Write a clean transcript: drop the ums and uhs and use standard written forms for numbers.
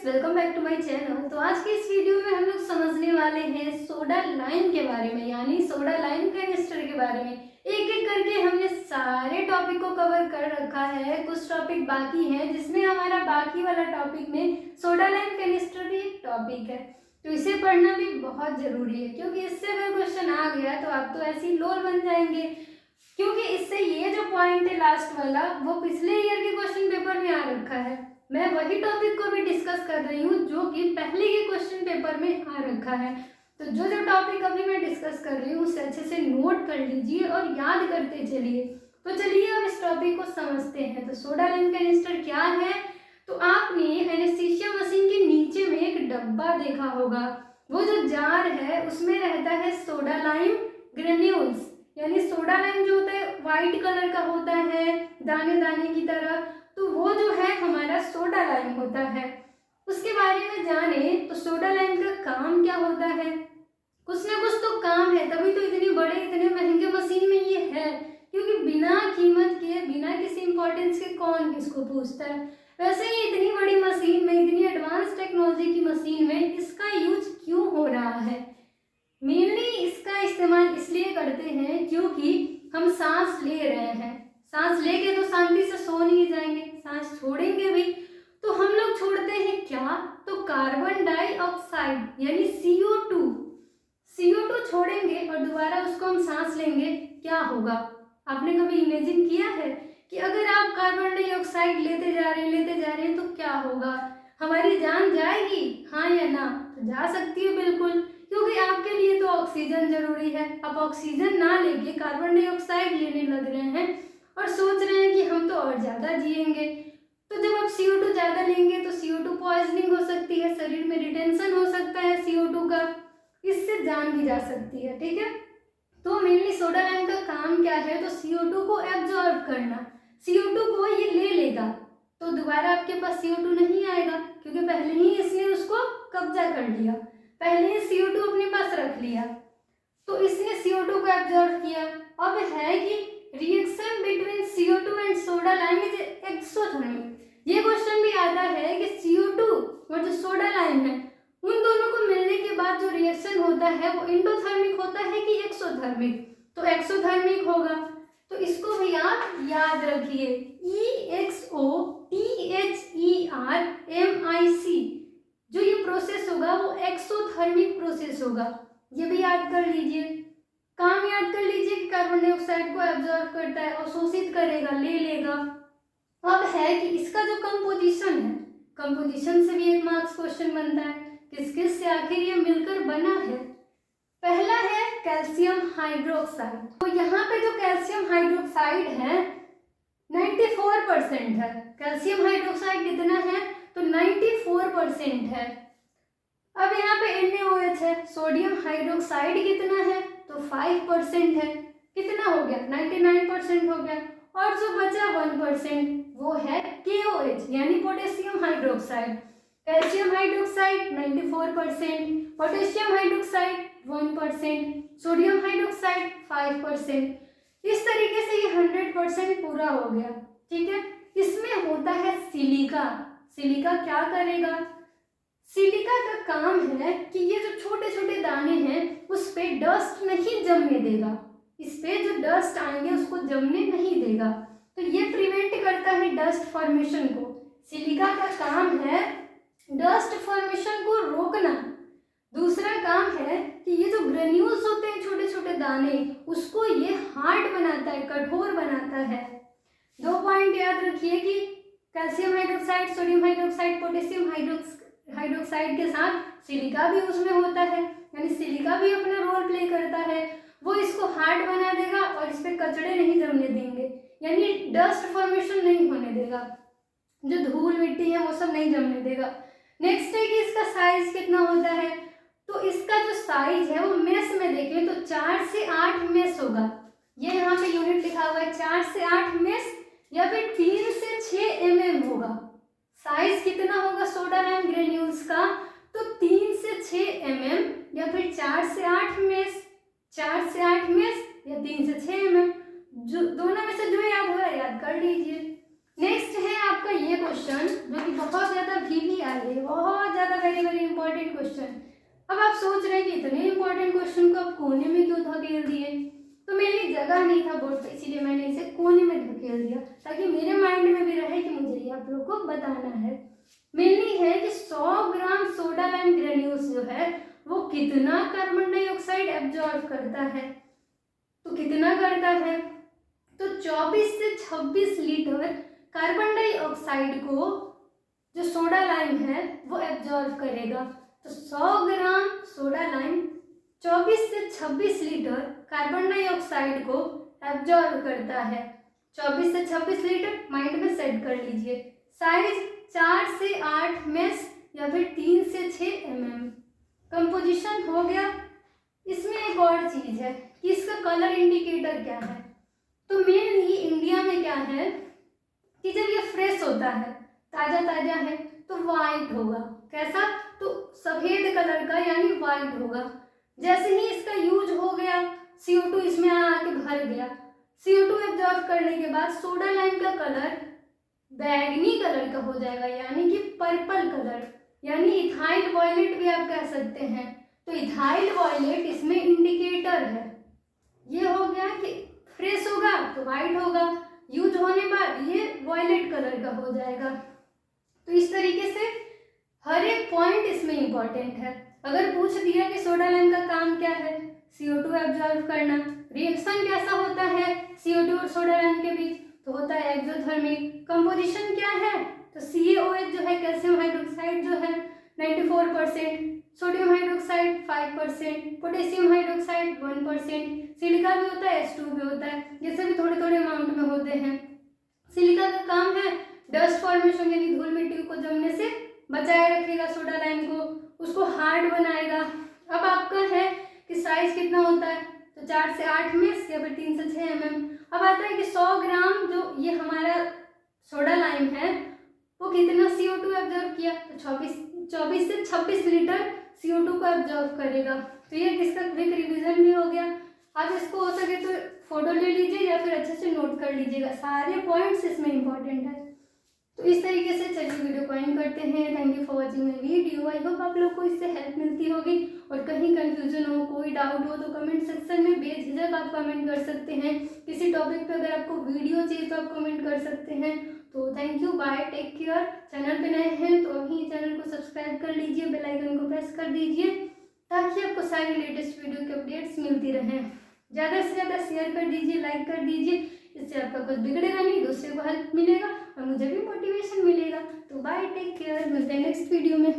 Friends, welcome back to my channel. तो आज के इस वीडियो में हम लोग समझने वाले हैं सोडा लाइम के बारे में, यानी सोडा लाइम कैनिस्टर के बारे में। एक एक करके हमने सारे टॉपिक को कवर कर रखा है। कुछ टॉपिक बाकी हैं जिसमें हमारा बाकी वाला टॉपिक में सोडा लाइम कैनिस्टर भी एक टॉपिक है, तो इसे पढ़ना भी बहुत जरूरी है क्योंकि इससे अगर क्वेश्चन आ गया तो आप तो ऐसे ही लोल बन जाएंगे, क्योंकि इससे ये जो पॉइंट है लास्ट वाला वो पिछले ईयर के क्वेश्चन पेपर में आ रखा है। मैं वही टॉपिक को भी डिस्कस कर रही हूँ जो कि पहले के क्वेश्चन पेपर में आ रखा है। तो जो जो टॉपिक अभी मैं डिस्कस कर रही हूँ उसे अच्छे से नोट कर लीजिए और याद करते चलिए। तो चलिए अब इस टॉपिक को समझते हैं। तो सोडा लाइम कैनिस्टर क्या है? तो आपने एनेस्थीसिया मशीन के नीचे में एक डब्बा देखा होगा। वो जो जार है उसमें रहता है सोडा लाइम ग्रेन्यूल्स, यानी सोडा लाइम जो होता है व्हाइट कलर का होता है दाने दाने की तरह, तो वो जो है हमारा सोडा लाइम होता है। उसके बारे में जाने तो सोडा लाइम का काम क्या होता है। कुछ ना कुछ तो काम है, तभी तो इतने बड़े इतने महंगे मशीन में ये है, क्योंकि बिना कीमत के बिना किसी इंपॉर्टेंस के कौन किसको पूछता है। वैसे ही इतनी बड़ी मशीन में, इतनी एडवांस टेक्नोलॉजी की मशीन में इसका यूज क्यों हो रहा है? मेनली इसका इस्तेमाल इसलिए करते हैं क्योंकि हम सांस ले रहे हैं। सांस लेके तो शांति से सो नहीं जाएंगे, सांस छोड़ेंगे भी तो हम लोग छोड़ते हैं क्या? तो कार्बन डाइऑक्साइड यानी CO2 छोड़ेंगे और दोबारा उसको हम सांस लेंगे, क्या होगा? आपने कभी इमेजिन किया है कि अगर आप कार्बन डाइऑक्साइड लेते जा रहे हैं तो क्या होगा? हमारी जान जाएगी, हाँ या ना? तो जा सकती है बिल्कुल, क्योंकि आपके लिए तो ऑक्सीजन जरूरी है। आप ऑक्सीजन ना लेके कार्बन डाइऑक्साइड लेने लग रहे हैं और सोच रहे हैं कि हम तो और ज़्यादा जिएंगे। तो जब आप CO2 ज़्यादा लेंगे तो CO2 पॉइजनिंग हो सकती है, शरीर में रिटेंशन हो सकता है CO2 का, इससे जान भी जा सकती है। ठीक है, तो मेनली सोडा लाइम का काम क्या है? तो CO2 को एब्जॉर्ब करना। CO2 को ये ले लेगा तो दोबारा आपके पास CO2 नहीं आएगा, क्योंकि पहले ही इसने उसको कब्जा कर लिया, पहले ही CO2 अपने पास रख लिया, तो इसने CO2 को एब्जॉर्ब किया। अब है कि reaction between CO2 and soda lime is exothermic. ये क्वेश्चन भी आता है कि CO2 और जो सोडा लाइम है उन दोनों को मिलने के बाद जो रिएक्शन होता है वो एंडोथर्मिक होता है कि एक्सोथर्मिक? तो एक्सोथर्मिक होगा। तो इसको भी आप याद रखिए, EXOTHERMIC जो ये प्रोसेस होगा वो एक्सोथर्मिक प्रोसेस होगा। ये भी याद कर लीजिए, काम याद कर लीजिए कि कार्बन डाइऑक्साइड को एब्जॉर्ब करता है, अवशोषित करेगा, ले लेगा। अब है कि इसका जो कंपोजिशन है, कंपोजिशन से भी एक मार्क्स क्वेश्चन बनता है, किस किस से आखिर ये मिलकर बना है। पहला है कैल्शियम हाइड्रोक्साइड। तो यहाँ पे जो कैल्शियम हाइड्रोक्साइड है 94% है। कैल्शियम हाइड्रोक्साइड कितना है? तो 94% है। अब यहाँ पे NaOH है। सोडियम हाइड्रोक्साइड कितना है? तो 5% है। कितना हो गया? 99% हो गया। और जो बचा 1% वो है KOH यानी potassium hydroxide. Calcium hydroxide 94%, potassium hydroxide 1%, sodium hydroxide 5%। इस तरीके से ये 100% पूरा हो गया। ठीक है, इसमें होता है सिलिका। सिलिका क्या करेगा? सिलिका का काम है कि ये जो छोटे छोटे दाने हैं उस पे डस्ट नहीं जमने देगा, इस पे जो डस्ट आएंगे उसको जमने नहीं देगा, तो ये प्रिवेंट करता है डस्ट फॉर्मेशन को। सिलिका का काम है डस्ट फॉर्मेशन को रोकना। दूसरा काम है कि ये जो ग्रेन्यूल्स होते हैं छोटे छोटे दाने, उसको ये हार्ड बनाता है, कठोर बनाता है। 2 पॉइंट याद रखिए कि calcium hydroxide, sodium hydroxide, potassium hydroxide के साथ सिलिका भी उसमें होता है, यानी सिलिका भी अपना रोल प्ले करता है। वो इसको हार्ड बना देगा और इस पे कचड़े नहीं जमने देंगे, यानी डस्ट फॉर्मेशन नहीं होने देगा, जो धूल मिट्टी है वो सब नहीं जमने देगा। नेक्स्ट है कि इसका साइज कितना होता है? तो इसका जो साइज है वो मेस में देखें तो 4 से 8 मेस होगा। ये यहाँ पे यूनिट लिखा हुआ है 4 से 8 मेस या फिर 3 से 6 mm होगा। साइज कितना होगा सोडा लाइम ग्रेन्यूल्स का? तो 3 से 6 mm या फिर 4 से 8 मेस, 4 से 8 मेस या 3 से 6 mm, जो दोनों में से जो याद हो याद कर लीजिए। नेक्स्ट है आपका ये क्वेश्चन जो कि बहुत ज्यादा भी आई है, बहुत क्वेश्चन। अब आप सोच रहे हैं कि इतने इंपॉर्टेंट क्वेश्चन को आप कोने में क्यों धकेल दिए, तो मेरे लिए जगह नहीं था बोर्ड पे, इसीलिए मैंने इसे कोने में धकेल दिया ताकि मेरे माइंड में भी रहे कि मुझे ये आप लोग को बताना है। मेनली है कि 100 ग्राम सोडा लाइम ग्रेन्यूल्स जो है वो कितना कार्बन डाइऑक्साइड एब्जॉर्ब करता है, तो कितना करता है, तो 24 से 26 लीटर कार्बन डाइऑक्साइड को जो सोडा लाइम है वो एब्जॉर्ब करेगा। तो 100 ग्राम सोडा लाइम 24 से 26 लीटर कार्बन डाइऑक्साइड को एब्जॉर्ब करता है। 24 से 26 लीटर माइंड में सेट कर लीजिए। साइज 4 से 8 मेस या फिर 3 से 6 mm। कंपोजिशन हो गया। इसमें एक और चीज है कि इसका कलर इंडिकेटर क्या है। तो मेनली इंडिया में क्या है कि जब ये फ्रेश होता है, ताजा ताजा है, तो वाइट होगा। कैसा, तो सफेद कलर का यानी वाइट होगा। जैसे ही इसका यूज हो गया, CO2 इसमें आके भर गया, CO2 एब्जॉर्ब करने के बाद सोडा लाइम का कलर बैगनी कलर का हो जाएगा, यानी कि पर्पल कलर, यानी इथाइल वॉयलेट भी आप कह सकते हैं। तो इथाइल वॉयलेट इसमें इंडिकेटर है। ये हो गया कि फ्रेश होगा तो वाइट होगा, यूज होने बाद ये वॉयलेट कलर का हो जाएगा। तो इस तरीके से हर एक पॉइंट इसमें इंपॉर्टेंट है। अगर पूछ दिया कि सोडा लाइम का काम क्या है, CO2 एब्जॉर्ब करना, रिएक्शन कैसा होता है CO2 और सोडा लाइम के बीच, तो होता है एक्सोथर्मिक। कंपोजिशन क्या है, तो CaOH जो है कैल्शियम हाइड्रोक्साइड जो है 94%, sodium hydroxide 5%, potassium hydroxide 1%, silica भी होता है, H2 भी होता है, ये सभी थोड़े थोड़े अमाउंट में होते हैं। सिलिका का काम है डस्ट फॉर्मेशन यानी धूल मिट्टी को जमने से बचाए रखेगा, सोडा लाइम को उसको हार्ड बनाएगा। अब आपका है कि साइज कितना होता है, तो 4 से 8 मेस या फिर 3 से 6 mm। अब आता है कि 100 ग्राम जो ये हमारा सोडा लाइम है वो कितना CO2 एब्जॉर्ब किया, तो 24 से 26 लीटर CO2 को एब्जॉर्ब करेगा। तो ये किसका क्विक रिवीजन भी हो गया। आप इसको हो सके तो फोटो ले लीजिए या फिर अच्छे से नोट कर लीजिएगा, सारे पॉइंट्स इसमें इंपॉर्टेंट है। तो इस तरीके से चलिए वीडियो को एंड करते हैं। Thank you for watching my video. I hope आप लोग को इससे हेल्प मिलती होगी, और कहीं कंफ्यूजन हो, कोई डाउट हो तो कमेंट सेक्शन में बेझिझक आप कमेंट कर सकते हैं। किसी टॉपिक पे अगर आपको वीडियो चाहिए तो आप कमेंट कर सकते हैं। तो thank you, bye, take care. Channel पे नए हैं तो अभी चैनल को सब्सक्राइब कर लीजिए, बेल आइकन को प्रेस कर दीजिए ताकि आपको सारी लेटेस्ट वीडियो की अपडेट्स मिलती रहें। ज़्यादा से ज़्यादा शेयर कर दीजिए, लाइक कर दीजिए, इससे आपका कुछ बिगड़ेगा नहीं, दूसरे को हेल्प मिलेगा और मुझे भी मोटिवेशन मिलेगा। तो बाय, टेक केयर, मिलते हैं नेक्स्ट वीडियो में।